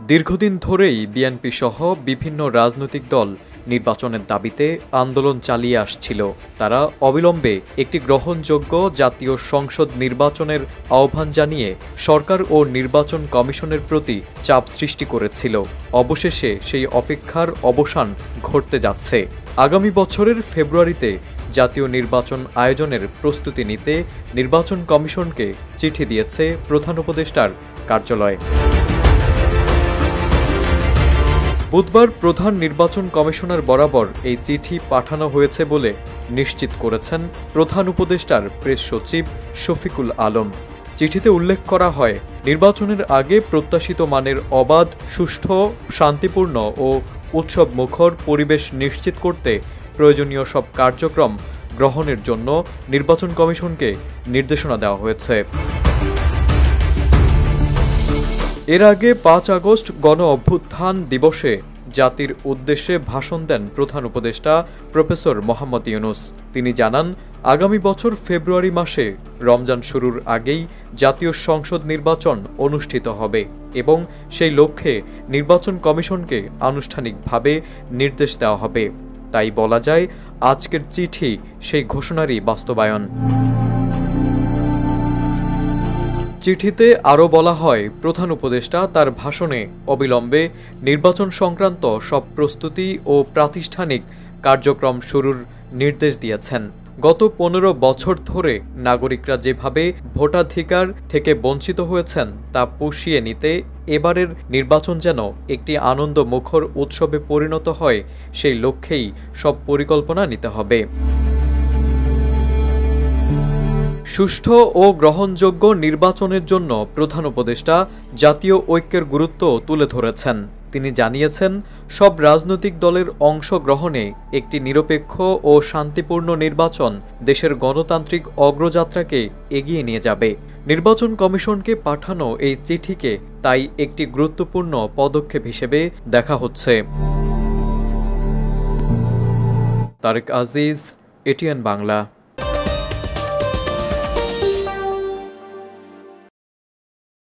দীর্ঘদিন ধরেই বিএনপি সহ বিভিন্ন রাজনৈতিক দল নির্বাচনের দাবিতে আন্দোলন চালিয়ে আসছিল। তারা অবিলম্বে একটি গ্রহণযোগ্য জাতীয় সংসদ নির্বাচনের আহ্বান জানিয়ে সরকার ও নির্বাচন কমিশনের প্রতি চাপ সৃষ্টি করেছিল। অবশেষে সেই অপেক্ষার অবসান ঘটতে যাচ্ছে। আগামী বছরের ফেব্রুয়ারিতে জাতীয় নির্বাচন আয়োজনের প্রস্তুতি নিতে নির্বাচন কমিশনকে চিঠি দিয়েছে প্রধান উপদেষ্টার কার্যালয়। বুধবার প্রধান নির্বাচন কমিশনার বরাবর এই চিঠি পাঠানো হয়েছে বলে নিশ্চিত করেছেন প্রধান উপদেষ্টার প্রেস সচিব শফিকুল আলম। চিঠিতে উল্লেখ করা হয়, নির্বাচনের আগে প্রত্যাশিত মানের অবাধ, সুষ্ঠু, শান্তিপূর্ণ ও উৎসবমুখর পরিবেশ নিশ্চিত করতে প্রয়োজনীয় সব কার্যক্রম গ্রহণের জন্য নির্বাচন কমিশনকে নির্দেশনা দেওয়া হয়েছে। এর আগে ৫ আগস্ট গণ অভ্যুত্থান দিবসে জাতির উদ্দেশ্যে ভাষণ দেন প্রধান উপদেষ্টা প্রফেসর মোহাম্মদ ইউনূস। তিনি জানান, আগামী বছর ফেব্রুয়ারি মাসে রমজান শুরুর আগেই জাতীয় সংসদ নির্বাচন অনুষ্ঠিত হবে এবং সেই লক্ষ্যে নির্বাচন কমিশনকে আনুষ্ঠানিকভাবে নির্দেশ দেওয়া হবে। তাই বলা যায়, আজকের চিঠি সেই ঘোষণারই বাস্তবায়ন। চিঠিতে আরও বলা হয়, প্রধান উপদেষ্টা তার ভাষণে অবিলম্বে নির্বাচন সংক্রান্ত সব প্রস্তুতি ও প্রাতিষ্ঠানিক কার্যক্রম শুরুর নির্দেশ দিয়েছেন। গত ১৫ বছর ধরে নাগরিকরা যেভাবে ভোটাধিকার থেকে বঞ্চিত হয়েছেন তা পুষিয়ে নিতে এবারের নির্বাচন যেন একটি আনন্দমুখর উৎসবে পরিণত হয়, সেই লক্ষ্যেই সব পরিকল্পনা নিতে হবে। সুষ্ঠু ও গ্রহণযোগ্য নির্বাচনের জন্য প্রধান উপদেষ্টা জাতীয় ঐক্যের গুরুত্ব তুলে ধরেছেন। তিনি জানিয়েছেন, সব রাজনৈতিক দলের অংশগ্রহণে একটি নিরপেক্ষ ও শান্তিপূর্ণ নির্বাচন দেশের গণতান্ত্রিক অগ্রযাত্রাকে এগিয়ে নিয়ে যাবে। নির্বাচন কমিশনকে পাঠানো এই চিঠিকে তাই একটি গুরুত্বপূর্ণ পদক্ষেপ হিসেবে দেখা হচ্ছে। তারেক আজিজ, এটিএন বাংলা।